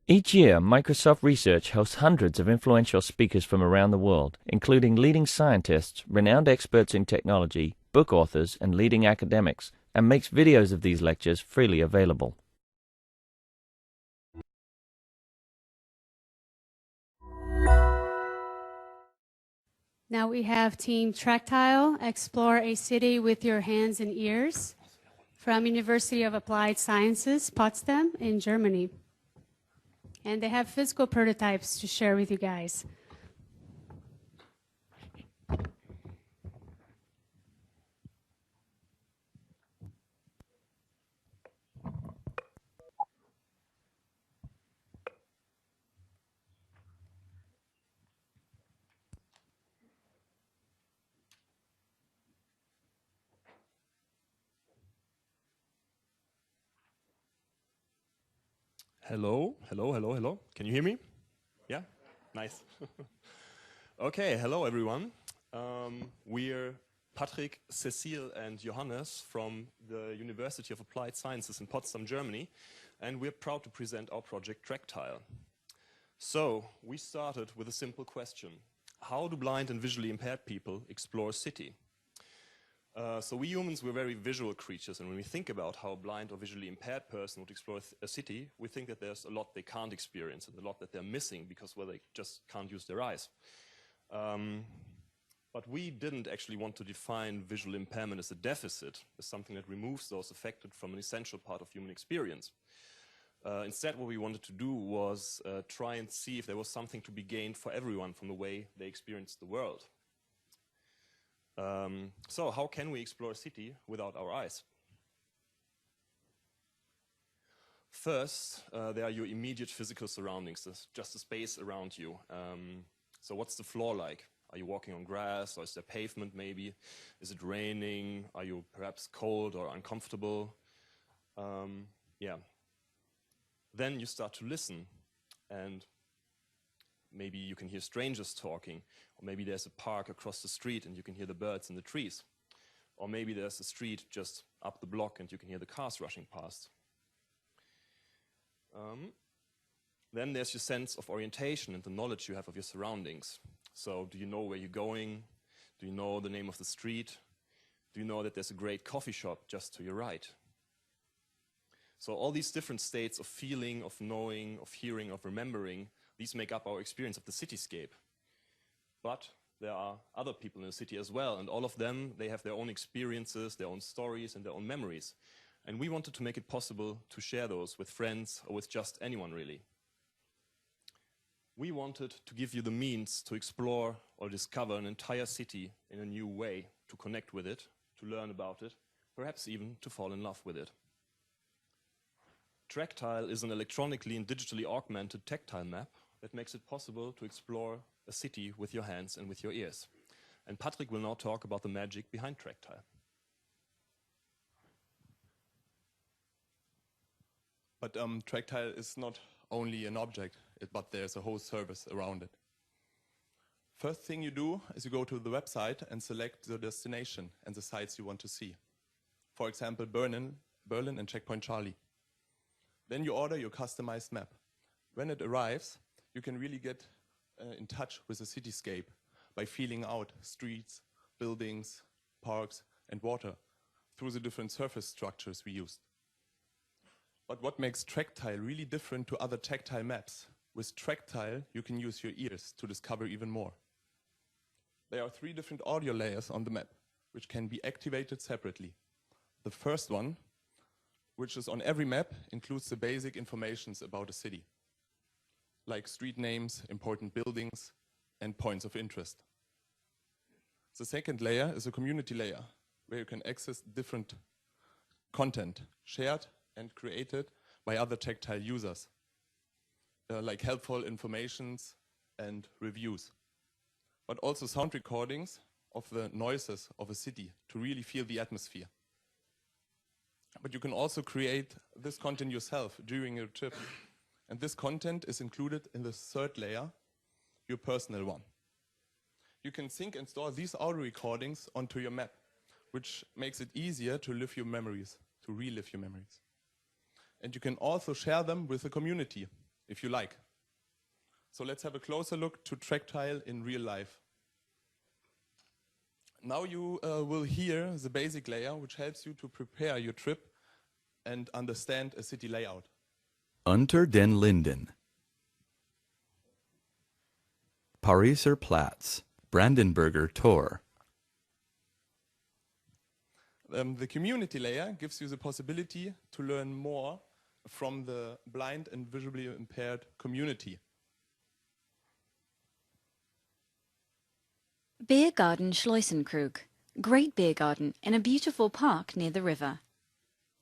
Each year, Microsoft Research hosts hundreds of influential speakers from around the world, including leading scientists, renowned experts in technology, book authors, and leading academics, and makes videos of these lectures freely available. Now we have Team Tracktile, Explore a City with Your Hands and Ears, from University of Applied Sciences, Potsdam in Germany. And they have physical prototypes to share with you guys. Hello, hello, hello, hello. Can you hear me? Yeah? Nice. Okay, hello everyone. We're Patrick, Cecile and Johannes from the University of Applied Sciences in Potsdam, Germany, and we're proud to present our project Tracktile. So, we started with a simple question. How do blind and visually impaired people explore a city? So we humans, we're very visual creatures, and when we think about how a blind or visually impaired person would explore a city, we think that there's a lot they can't experience and a lot that they're missing because, well, they just can't use their eyes. But we didn't actually want to define visual impairment as a deficit, as something that removes those affected from an essential part of human experience. Instead, what we wanted to do was try and see if there was something to be gained for everyone from the way they experience the world. So how can we explore a city without our eyes? First, there are your immediate physical surroundings, there's just the space around you. So what's the floor like? Are you walking on grass, or is there pavement maybe? Is it raining? Are you perhaps cold or uncomfortable? Yeah. Then you start to listen, and maybe you can hear strangers talking, or maybe there's a park across the street and you can hear the birds in the trees. Or maybe there's a street just up the block and you can hear the cars rushing past. Then there's your sense of orientation and the knowledge you have of your surroundings. So do you know where you're going? Do you know the name of the street? Do you know that there's a great coffee shop just to your right? So all these different states of feeling, of knowing, of hearing, of remembering, these make up our experience of the cityscape. But there are other people in the city as well, and all of them, they have their own experiences, their own stories, and their own memories. And we wanted to make it possible to share those with friends or with just anyone, really. We wanted to give you the means to explore or discover an entire city in a new way, to connect with it, to learn about it, perhaps even to fall in love with it. Tracktile is an electronically and digitally augmented tactile map that makes it possible to explore a city with your hands and with your ears. And Patrick will now talk about the magic behind Tracktile. But Tracktile is not only an object, but there's a whole service around it. First thing you do is you go to the website and select the destination and the sites you want to see. For example, Berlin and Checkpoint Charlie. Then you order your customized map. When it arrives, you can really get in touch with the cityscape by feeling out streets, buildings, parks, and water through the different surface structures we used. But what makes Tracktile really different to other tactile maps? With Tracktile, you can use your ears to discover even more. There are 3 different audio layers on the map, which can be activated separately. The first one, which is on every map, includes the basic informations about a city, like street names, important buildings, and points of interest. The second layer is a community layer, where you can access different content shared and created by other tactile users, like helpful informations and reviews, but also sound recordings of the noises of a city to really feel the atmosphere. But you can also create this content yourself during your trip. And this content is included in the third layer, your personal one. You can sync and store these audio recordings onto your map, which makes it easier to live your memories, to relive your memories. And you can also share them with the community. if you like. So let's have a closer look to Tracktile in real life. Now you will hear the basic layer, which helps you to prepare your trip and understand a city layout. Unter den Linden. Pariser Platz, Brandenburger Tor. The community layer gives you the possibility to learn more from the blind and visually impaired community. Biergarten Schleusenkrug, great beer garden in a beautiful park near the river.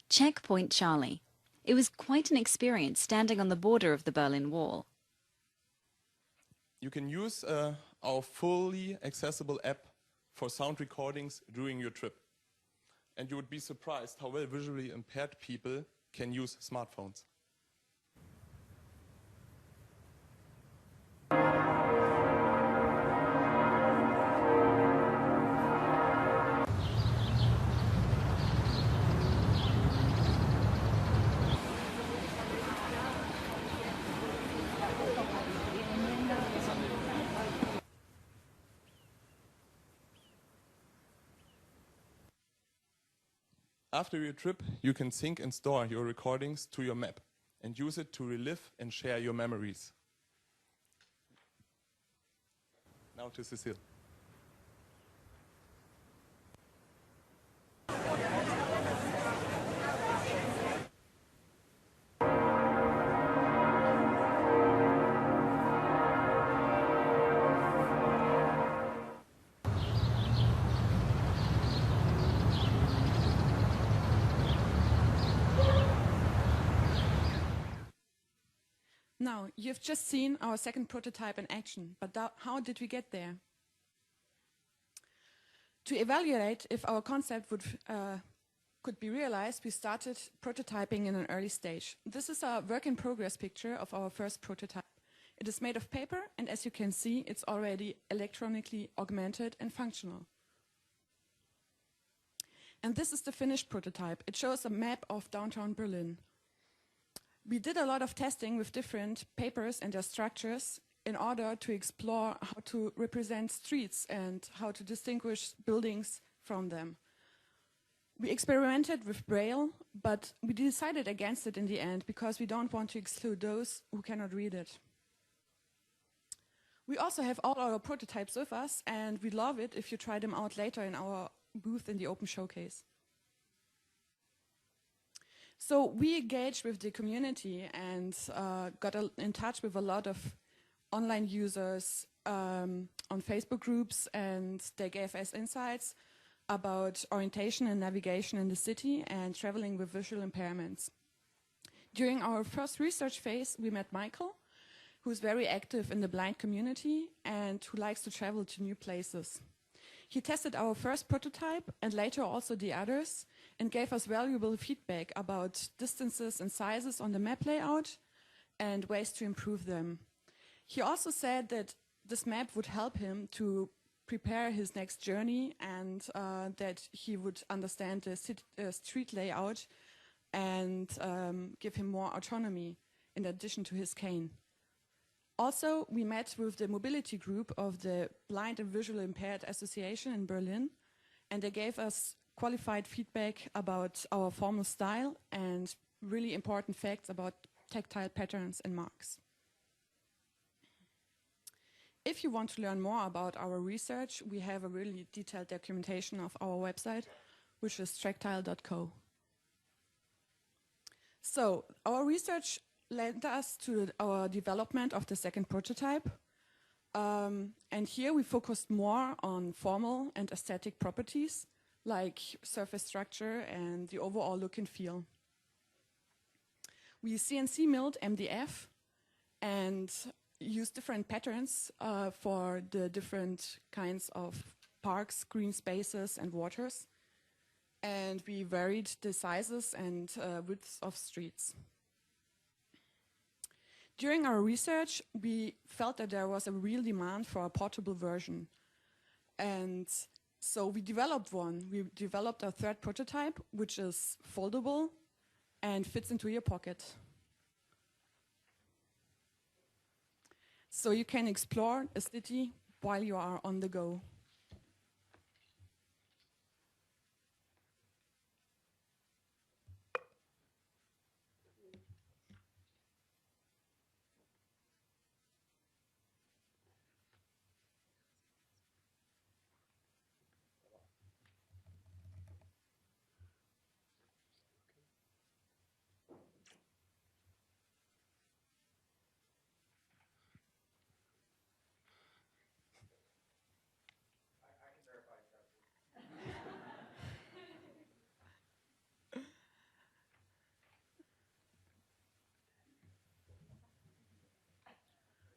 Checkpoint Charlie. It was quite an experience standing on the border of the Berlin Wall. You can use our fully accessible app for sound recordings during your trip. And you would be surprised how well visually impaired people can use smartphones. After your trip, you can sync and store your recordings to your map and use it to relive and share your memories. Now to Cecile. Now, you've just seen our second prototype in action, but how did we get there? To evaluate if our concept could be realized, we started prototyping in an early stage. This is a work-in-progress picture of our first prototype. It is made of paper, and as you can see, it's already electronically augmented and functional. And this is the finished prototype. It shows a map of downtown Berlin. We did a lot of testing with different papers and their structures in order to explore how to represent streets and how to distinguish buildings from them. We experimented with Braille, but we decided against it in the end because we don't want to exclude those who cannot read it. We also have all our prototypes with us, and we'd love it if you try them out later in our booth in the open showcase. So we engaged with the community and got in touch with a lot of online users on Facebook groups, and they gave us insights about orientation and navigation in the city and traveling with visual impairments. During our first research phase, we met Michael, who's very active in the blind community and who likes to travel to new places. He tested our first prototype and later also the others, and gave us valuable feedback about distances and sizes on the map layout and ways to improve them. He also said that this map would help him to prepare his next journey, and that he would understand the street layout and give him more autonomy in addition to his cane. Also, we met with the mobility group of the Blind and Visually Impaired Association in Berlin, and they gave us qualified feedback about our formal style and really important facts about tactile patterns and marks. If you want to learn more about our research, we have a really detailed documentation of our website, which is tracktile.co. So our research led us to our development of the second prototype. And here we focused more on formal and aesthetic properties, like surface structure and the overall look and feel. We CNC milled MDF and used different patterns for the different kinds of parks, green spaces, and waters. And we varied the sizes and widths of streets. During our research, we felt that there was a real demand for a portable version. And so we developed one. We developed a third prototype, which is foldable and fits into your pocket. so you can explore a city while you are on the go.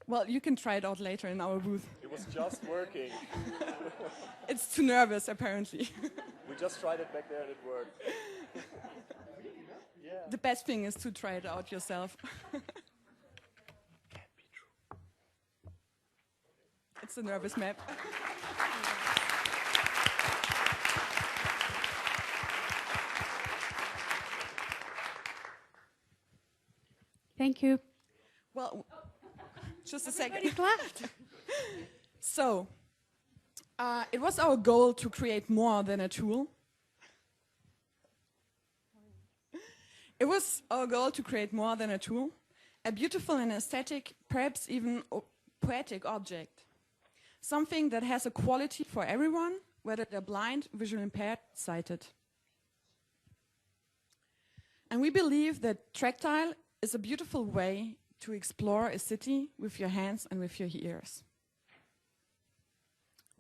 Well, you can try it out later in our booth. It was just working. It's too nervous, apparently. We just tried it back there and it worked. Yeah. The best thing is to try it out yourself. Can't be true. It's a nervous map. Thank you. Well, just a second. Everybody's left. So, it was our goal to create more than a tool. It was our goal to create more than a tool, a beautiful and aesthetic, perhaps even poetic object. Something that has a quality for everyone, whether they're blind, visually impaired, sighted. And we believe that Tracktile is a beautiful way to explore a city with your hands and with your ears.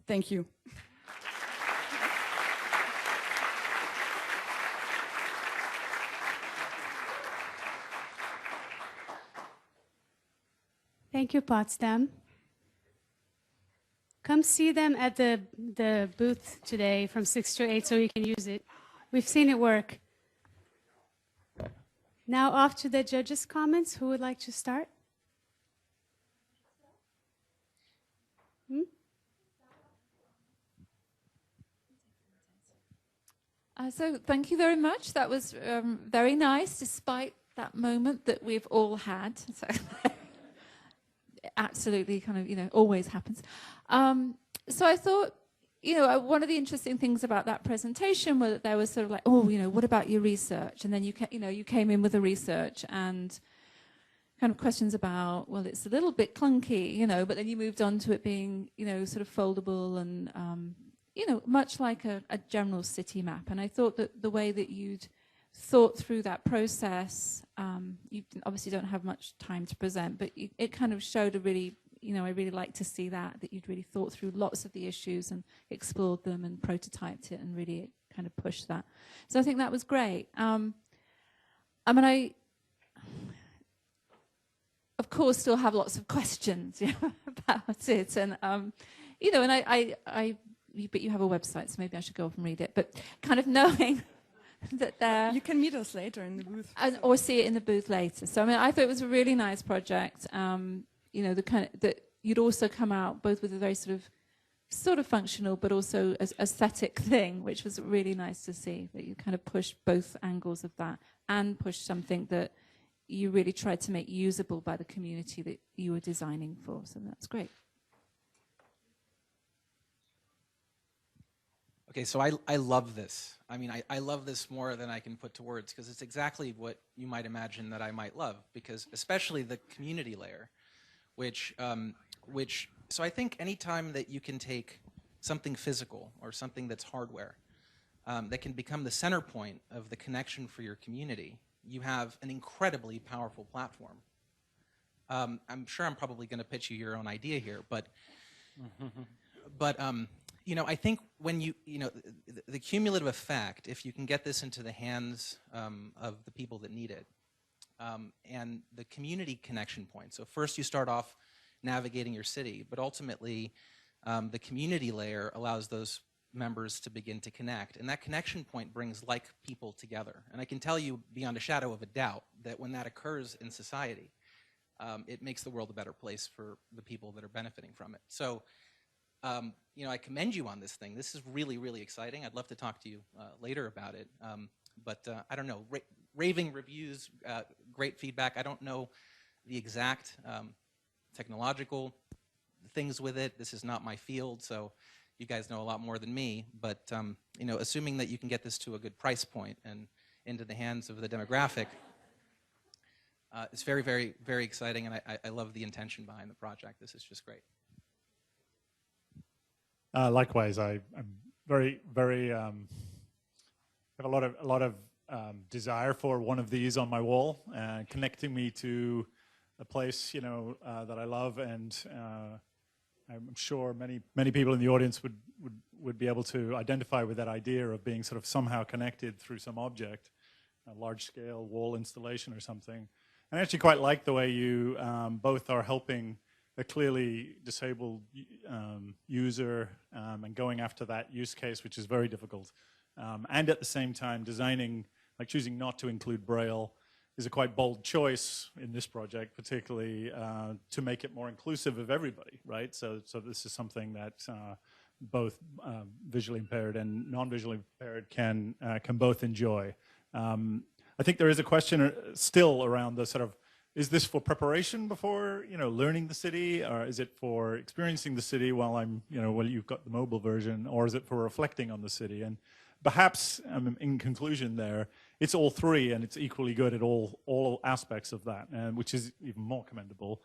Thank you. Thank you, Potsdam. Come see them at the booth today from 6 to 8 so you can use it. We've seen it work. Now off to the judges' comments. Who would like to start? So thank you very much. That was very nice, despite that moment that we've all had. So absolutely kind of, always happens. So I thought, one of the interesting things about that presentation was that there was sort of like, what about your research? And then you came in with the research and kind of questions about, well, it's a little bit clunky, but then you moved on to it being, sort of foldable and, much like a general city map. And I thought that the way that you'd thought through that process, you obviously don't have much time to present, but it kind of showed a really, I really like to see that you'd really thought through lots of the issues and explored them and prototyped it and really kind of pushed that. So I think that was great. I of course, still have lots of questions about it. And, but you have a website, so maybe I should go off and read it. But kind of knowing that there... You can meet us later in the booth. Or see it in the booth later. So, I thought it was a really nice project. The kind of, that you'd also come out both with a very sort of functional, but also as aesthetic thing, which was really nice to see, that you kind of pushed both angles of that and pushed something that you really tried to make usable by the community that you were designing for. So that's great. Okay, so I love this. I love this more than I can put to words, because it's exactly what you might imagine that I might love, because especially the community layer, so I think anytime that you can take something physical or something that's hardware that can become the center point of the connection for your community, you have an incredibly powerful platform. I'm sure I'm probably going to pitch you your own idea here, but I think when the cumulative effect, if you can get this into the hands of the people that need it, and the community connection point. So first you start off navigating your city, but ultimately the community layer allows those members to begin to connect. And that connection point brings like people together. And I can tell you beyond a shadow of a doubt that when that occurs in society, it makes the world a better place for the people that are benefiting from it. So I commend you on this thing. This is really, really exciting. I'd love to talk to you later about it. But I don't know, raving reviews, great feedback. I don't know the exact technological things with it. This is not my field, so you guys know a lot more than me. But you know, assuming that you can get this to a good price point and into the hands of the demographic, it's very, very, very exciting, and I love the intention behind the project. This is just great. Likewise, I'm very, very have a lot of desire for one of these on my wall, connecting me to a place, you know, that I love, and I'm sure many people in the audience would be able to identify with that idea of being sort of somehow connected through some object, a large-scale wall installation or something. And I actually quite like the way you both are helping a clearly disabled user and going after that use case, which is very difficult. And at the same time, designing, like choosing not to include Braille is a quite bold choice in this project, particularly to make it more inclusive of everybody, right? So this is something that both visually impaired and non-visually impaired can both enjoy. I think there is a question still around the sort of, is this for preparation before, you know, learning the city, or is it for experiencing the city while I'm, you know, while you've got the mobile version, or is it for reflecting on the city? And perhaps, in conclusion there, it's all three, and it's equally good at all aspects of that, which is even more commendable,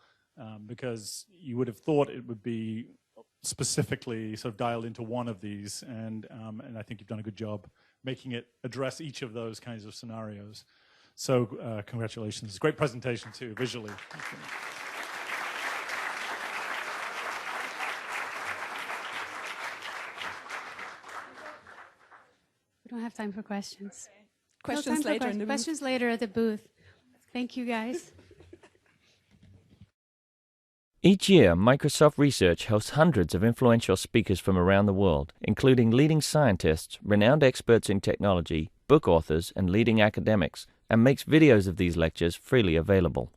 because you would have thought it would be specifically sort of dialed into one of these, and I think you've done a good job making it address each of those kinds of scenarios. So congratulations. Great presentation too, visually. We don't have time for questions. Questions later in the booth. Questions later at the booth. Thank you, guys. Each year, Microsoft Research hosts hundreds of influential speakers from around the world, including leading scientists, renowned experts in technology, book authors, and leading academics, and makes videos of these lectures freely available.